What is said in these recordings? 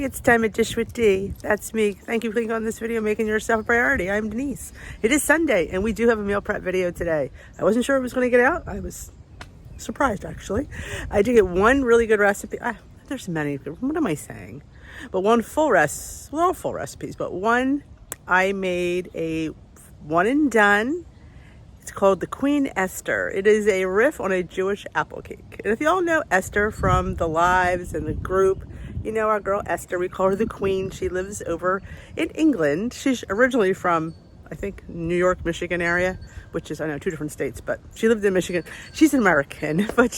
Hey, it's time at Dish with D. That's me. Thank you for clicking on this video, making yourself a priority. I'm Denise. It is Sunday, and we do have a meal prep video today. I wasn't sure it was going to get out. I was surprised, actually. I did get one really good recipe. There's many. What am I saying? But one full recipe, well, full recipes, but one I made a one and done. It's called the Queen Esther. It is a riff on a Jewish apple cake. And if you all know Esther from the lives and the group, you know our girl Esther. We call her the Queen. She lives over in England. She's originally from, I think, New York, Michigan area, which is, I know, two different states, but she lived in Michigan. She's an American, but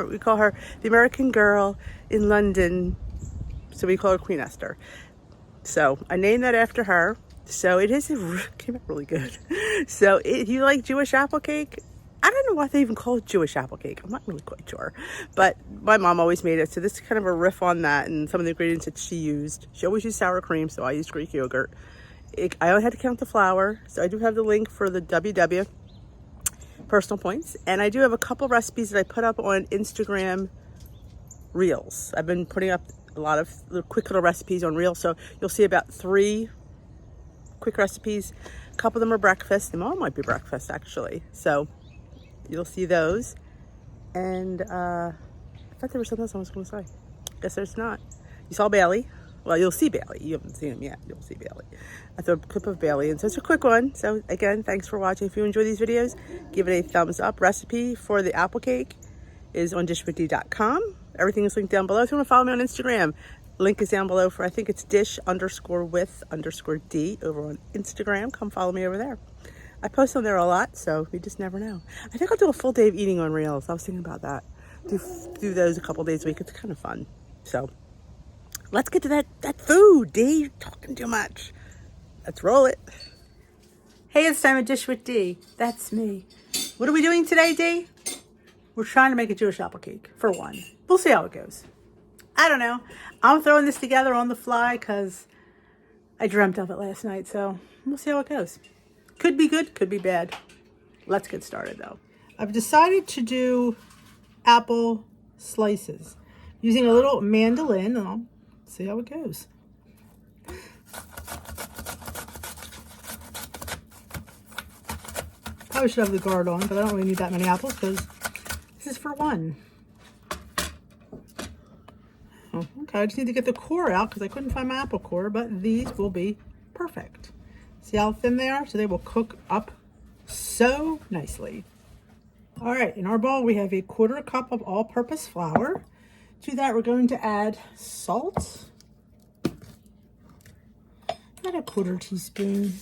we call her the American girl in London. So we call her Queen Esther. So I named that after her. So it came out really good. So if you like Jewish apple cake, I don't know why they even call it Jewish apple cake. I'm not really quite sure. But my mom always made it. So this is kind of a riff on that and some of the ingredients that she used. She always used sour cream, so I used Greek yogurt. I only had to count the flour. So I do have the link for the WW personal points. And I do have a couple recipes that I put up on Instagram Reels. I've been putting up a lot of quick little recipes on Reels. So you'll see about 3 quick recipes. A couple of them are breakfast. Them all might be breakfast, actually. So you'll see those. And I thought there was something else I was going to say. Guess there's not. You saw Bailey. Well, you'll see Bailey. You haven't seen him yet. You'll see Bailey. I threw a clip of Bailey. And so it's a quick one. So again, thanks for watching. If you enjoy these videos, give it a thumbs up. Recipe for the apple cake is on dishwithd.com. Everything is linked down below. If you want to follow me on Instagram, link is down below for, I think it's dish_with_D over on Instagram. Come follow me over there. I post on there a lot, so you just never know. I think I'll do a full day of eating on Reels. I was thinking about that. Do those a couple days a week. It's kind of fun. So let's get to that food, D. You're talking too much. Let's roll it. Hey, it's time at Dish with D. That's me. What are we doing today, D? We're trying to make a Jewish apple cake, for one. We'll see how it goes. I don't know. I'm throwing this together on the fly because I dreamt of it last night, so we'll see how it goes. Could be good, could be bad. Let's get started, though. I've decided to do apple slices using a little mandolin, and I'll see how it goes. Probably should have the guard on, but I don't really need that many apples because this is for one. Oh, okay, I just need to get the core out because I couldn't find my apple core, but these will be perfect. See how thin they are? So they will cook up so nicely. All right, in our bowl, we have a 1/4 cup of all-purpose flour. To that, we're going to add salt. About a 1/4 teaspoon.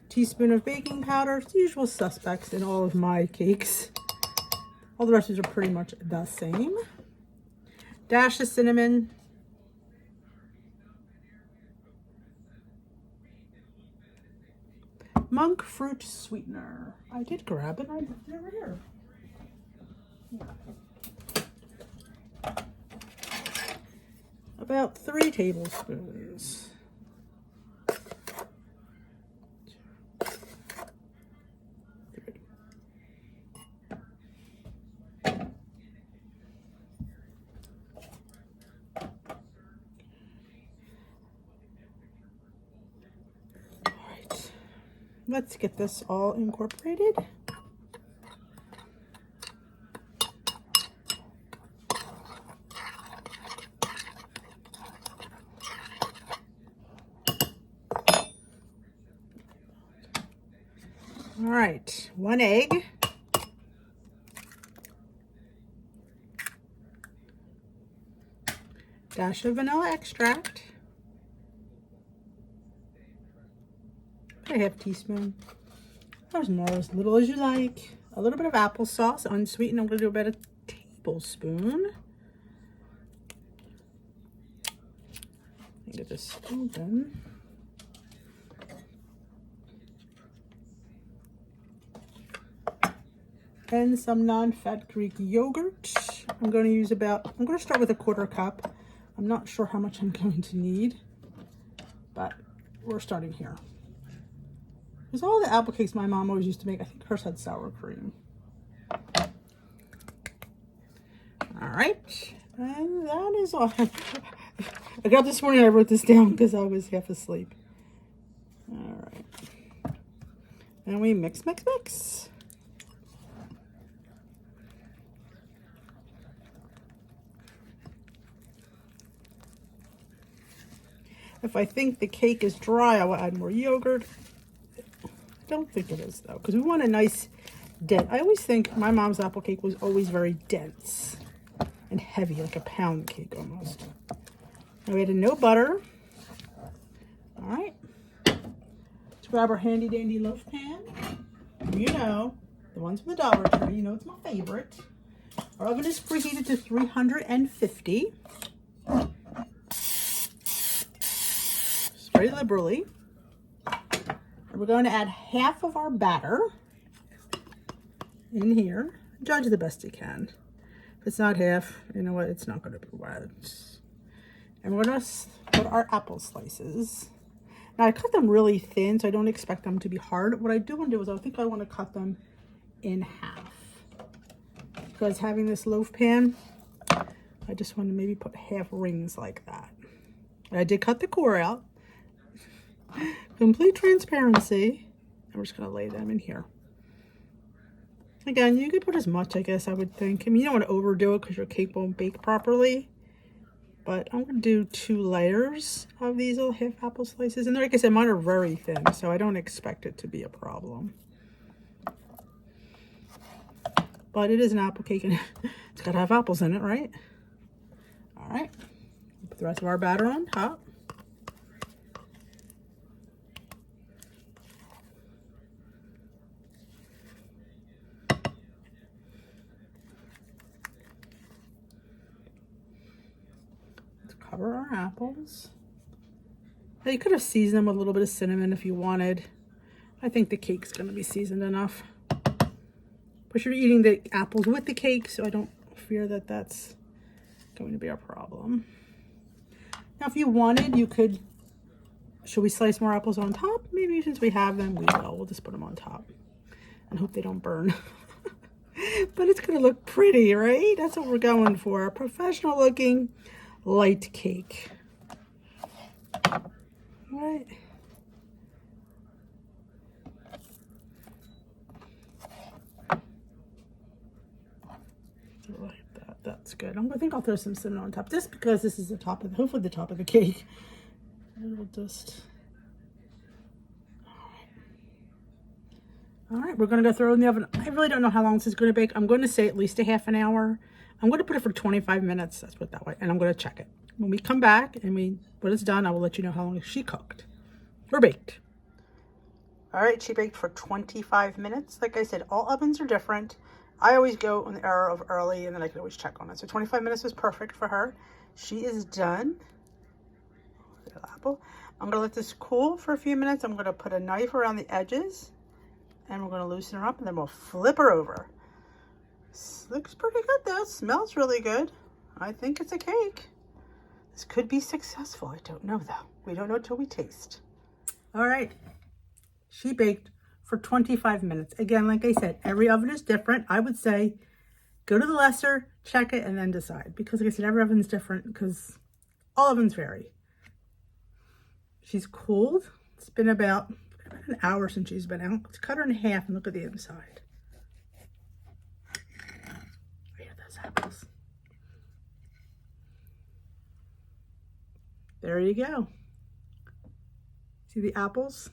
Teaspoon of baking powder. It's the usual suspects in all of my cakes. All the recipes are pretty much the same. Dash of cinnamon. Monk fruit sweetener. I did grab it. I left it over here. Yeah. About 3 tablespoons. Let's get this all incorporated. All right, 1 egg. Dash of vanilla extract. A 1/2 teaspoon. There's more, as little as you like. A little bit of applesauce, unsweetened. I'm going to do about a tablespoon. Get this open. And some non-fat Greek yogurt. I'm going to start with a 1/4 cup. I'm not sure how much I'm going to need, but we're starting here. Because all the apple cakes my mom always used to make, I think hers had sour cream. right, and that is all. I got up this morning, I wrote this down because I was half asleep. All right, and we mix, mix, mix. If I think the cake is dry, I will add more yogurt. I don't think it is though, because we want a nice dense. I always think my mom's apple cake was always very dense and heavy, like a pound cake almost. Now we added no butter. All right. Let's grab our handy dandy loaf pan. You know, the ones from the Dollar Tree. You know it's my favorite. Our oven is preheated to 350. Very liberally. And we're going to add half of our batter in here. Judge the best you can. If it's not half, you know what, it's not going to be wet. And we're going to put our apple slices. Now I cut them really thin, so I don't expect them to be hard. What I do want to do is I think I want to cut them in half. Because having this loaf pan, I just want to maybe put half rings like that. And I did cut the core out. Complete transparency. And we're just going to lay them in here. Again, you could put as much, I guess, I would think. I mean, you don't want to overdo it because your cake won't bake properly. But I'm going to do 2 layers of these little half apple slices. And like I said, mine are very thin, so I don't expect it to be a problem. But it is an apple cake, and it's got to have apples in it, right? All right. Put the rest of our batter on top. Cover our apples. Now you could have seasoned them with a little bit of cinnamon if you wanted. I think the cake's going to be seasoned enough. But you're eating the apples with the cake, so I don't fear that that's going to be a problem. Now if you wanted, you could, should we slice more apples on top? Maybe since we have them, we will. We'll just put them on top and hope they don't burn. But it's going to look pretty, right? That's what we're going for. A professional looking light cake. All right. Like that. That's good. I think I'll throw some cinnamon on top, just because this is the top of, hopefully the top of the cake. It'll just. All right, we're going to go throw it in the oven. I really don't know how long this is going to bake. I'm going to say at least a half an hour. I'm going to put it for 25 minutes. Let's put it that way. And I'm going to check it. When we come back and when it's done, I will let you know how long she cooked or baked. All right, she baked for 25 minutes. Like I said, all ovens are different. I always go on the hour of early, and then I can always check on it. So 25 minutes was perfect for her. She is done. Apple. I'm going to let this cool for a few minutes. I'm going to put a knife around the edges, and we're going to loosen her up, and then we'll flip her over. This looks pretty good though. Smells really good. I think it's a cake. This could be successful. I don't know though. We don't know until we taste. All right. She baked for 25 minutes. Again, like I said, every oven is different. I would say go to the lesser, check it, and then decide. Because like I said, every oven is different because all ovens vary. She's cooled. It's been about an hour since she's been out. Let's cut her in half and look at the inside. Look at those apples. There you go. See the apples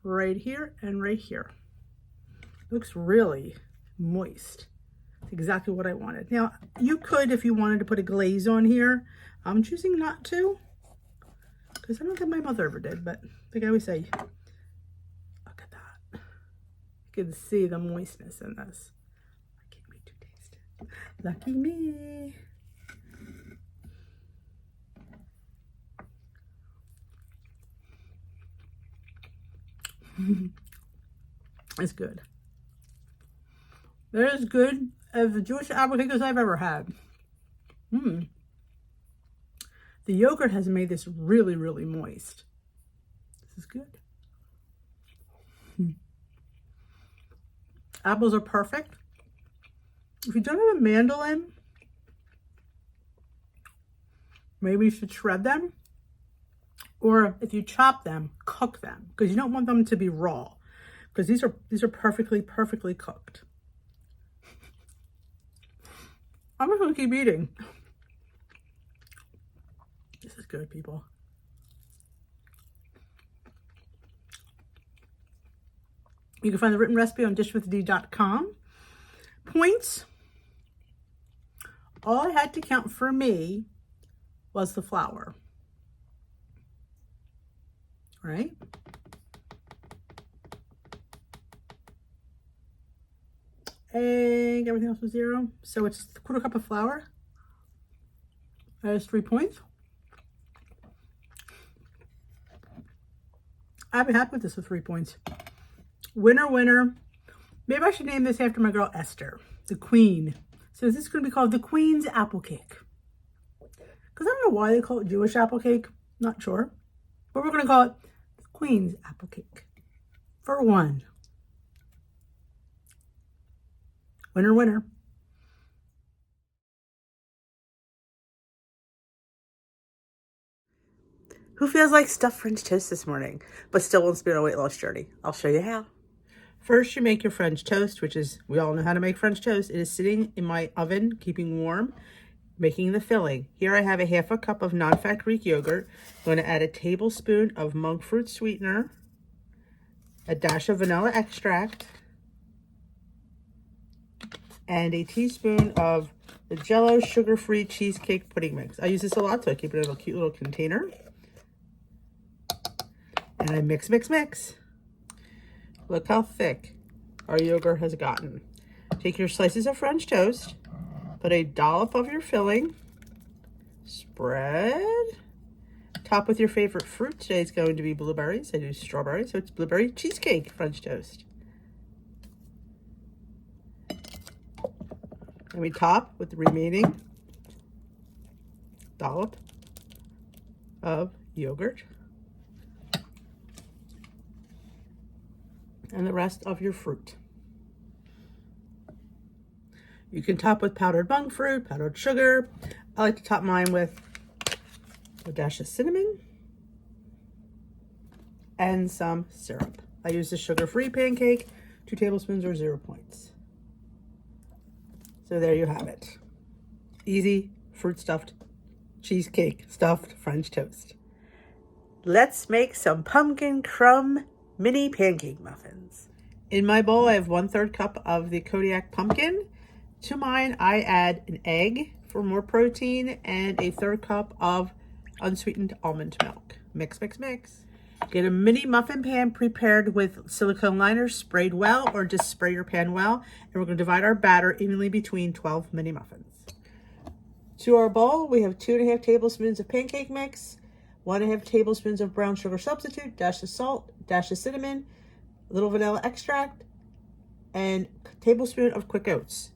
right here and right here. Looks really moist. It's exactly what I wanted. Now, you could, if you wanted to put a glaze on here. I'm choosing not to, because I don't think my mother ever did, but like I always say, look at that. You can see the moistness in this. I can't wait to taste it. Lucky me. It's good. They're as good as the Jewish apple cake as I've ever had. The yogurt has made this really, really moist. This is good. Apples are perfect. If you don't have a mandolin, Maybe you should shred them. Or if you chop them, cook them. Because you don't want them to be raw. Because these are perfectly cooked. I'm just going to keep eating. This is good, people. You can find the written recipe on dishwithed.com. Points. All I had to count for me was the flour. Right? And everything else was 0. So it's a quarter cup of flour. That is 3 points. I'd be happy with this with 3 points. Winner, winner. Maybe I should name this after my girl Esther, the Queen. So this is going to be called the Queen's Apple Cake. Because I don't know why they call it Jewish apple cake. Not sure. But we're going to call it the Queen's Apple Cake. For 1. Winner, winner. Who feels like stuffed French toast this morning, but still wants to be on a weight loss journey? I'll show you how. First, you make your French toast, which is, we all know how to make French toast. It is sitting in my oven, keeping warm, making the filling. Here I have a half a cup of non-fat Greek yogurt. I'm going to add a tablespoon of monk fruit sweetener, a dash of vanilla extract, and a teaspoon of the Jell-O sugar-free cheesecake pudding mix. I use this a lot, so I keep it in a cute little container. And I mix, mix, mix. Look how thick our yogurt has gotten. Take your slices of French toast, put a dollop of your filling, spread, top with your favorite fruit. Today it's going to be blueberries. I do strawberries, so it's blueberry cheesecake French toast. And we top with the remaining dollop of yogurt and the rest of your fruit. You can top with powdered monk fruit, powdered sugar. I like to top mine with a dash of cinnamon and some syrup. I use the sugar-free pancake, 2 tablespoons or 0 points. So there you have it. Easy fruit stuffed cheesecake stuffed French toast. Let's make some pumpkin crumb mini pancake muffins. In my bowl, I have 1/3 cup of the Kodiak pumpkin. To mine, I add an egg for more protein and a 1/3 cup of unsweetened almond milk. Mix, mix, mix. Get a mini muffin pan prepared with silicone liners, sprayed well, or just spray your pan well. And we're going to divide our batter evenly between 12 mini muffins. To our bowl, we have 2.5 tablespoons of pancake mix, 1.5 tablespoons of brown sugar substitute, dash of salt, dash of cinnamon, a little vanilla extract, and a tablespoon of quick oats.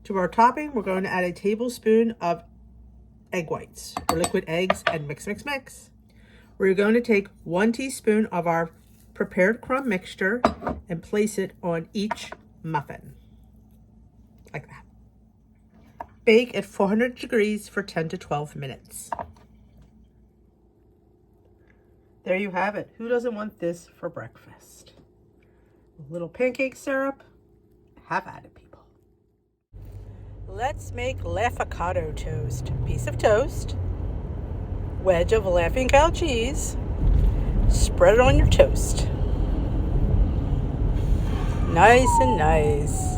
To our topping, we're going to add a tablespoon of egg whites or liquid eggs and mix, mix, mix. We're going to take 1 teaspoon of our prepared crumb mixture and place it on each muffin, like that. Bake at 400 degrees for 10 to 12 minutes. There you have it. Who doesn't want this for breakfast? A little pancake syrup. Have at it, people. Let's make Laffacado toast. Piece of toast, wedge of Laughing Cow cheese, spread it on your toast. Nice and nice.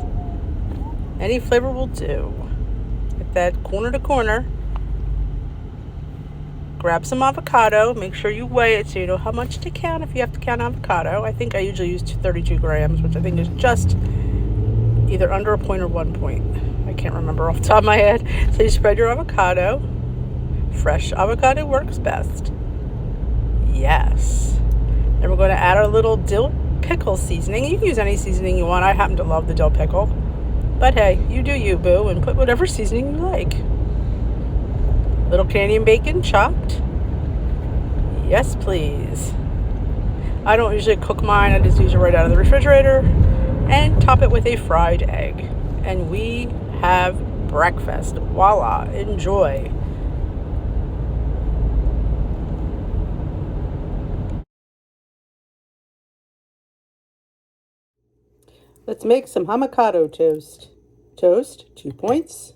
Any flavor will do. Get that corner to corner. Grab some avocado. Make sure you weigh it so you know how much to count if you have to count avocado. I think I usually use 32 grams, which I think is just either under a point or 1 point. I can't remember off the top of my head. So you spread your avocado. Fresh avocado works best. Yes. And we're going to add our little dill pickle seasoning. You can use any seasoning you want. I happen to love the dill pickle. But hey, you do you, boo, and put whatever seasoning you like. Little Canadian bacon chopped. Yes, please. I don't usually cook mine. I just use it right out of the refrigerator. And top it with a fried egg. And we have breakfast. Voila. Enjoy. Let's make some avocado toast. Toast, 2 points.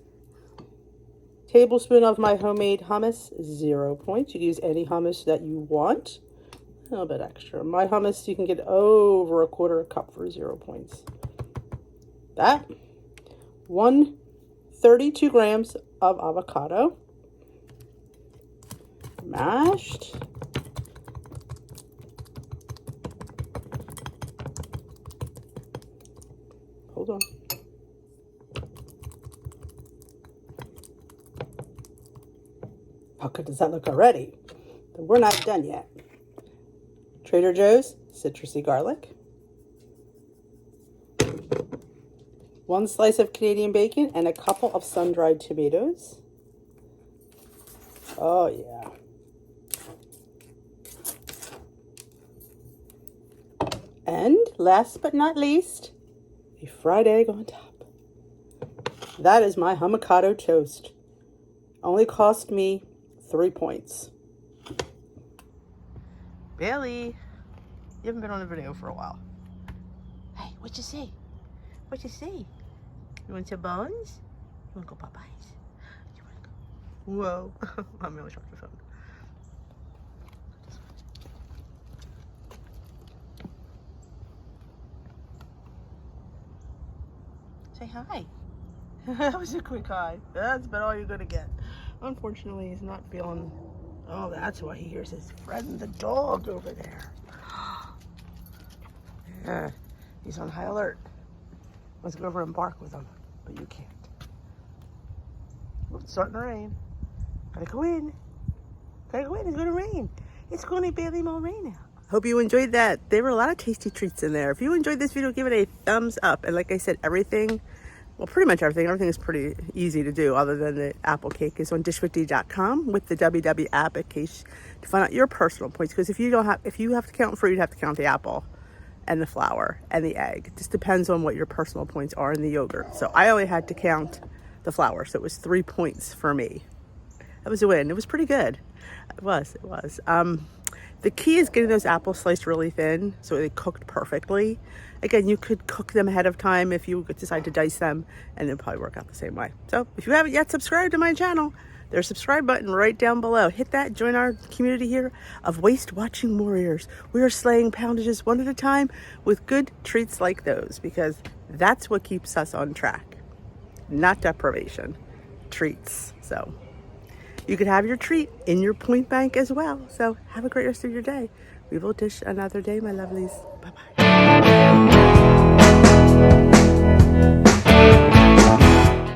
Tablespoon of my homemade hummus, 0 points. You can use any hummus that you want. A little bit extra. My hummus, you can get over a quarter cup for 0 points. That. 132 grams of avocado. Mashed. Hold on. How good does that look already? But we're not done yet. Trader Joe's citrusy garlic. 1 slice of Canadian bacon and a couple of sun-dried tomatoes. Oh yeah. And last but not least, a fried egg on top. That is my avocado toast. Only cost me 3 points. Bailey, you haven't been on a video for a while. Hey, what you say? What you say? You want some bones? You want to go Popeyes? You want to go? Whoa. I'm really short the phone. Say hi. That was a quick hi. That's about all you're going to get. Unfortunately, he's not feeling... Oh, that's why he hears his friend, the dog, over there. Yeah, he's on high alert. Let's go over and bark with him, but you can't. Oh, it's starting to rain. Gotta go in. Gotta go in. It's gonna rain. It's gonna barely more rain now. Hope you enjoyed that. There were a lot of tasty treats in there. If you enjoyed this video, give it a thumbs up. And like I said, everything, well, pretty much everything is pretty easy to do other than the apple cake is on dishwithdee.com with the WW app in case to find out your personal points. Because if you have to count fruit, you have to count the apple and the flour and the egg. It just depends on what your personal points are in the yogurt. So I only had to count the flour, so it was 3 points for me. That was a win. It was pretty good. It was. The key is getting those apples sliced really thin so they cooked perfectly. Again, you could cook them ahead of time if you decide to dice them, and they'll probably work out the same way. So if you haven't yet subscribed to my channel, there's a subscribe button right down below. Hit that, join our community here of waist watching warriors. We are slaying poundages one at a time with good treats like those, because that's what keeps us on track. Not deprivation, treats. So you could have your treat in your point bank as well. So have a great rest of your day. We will dish another day, my lovelies. Bye-bye.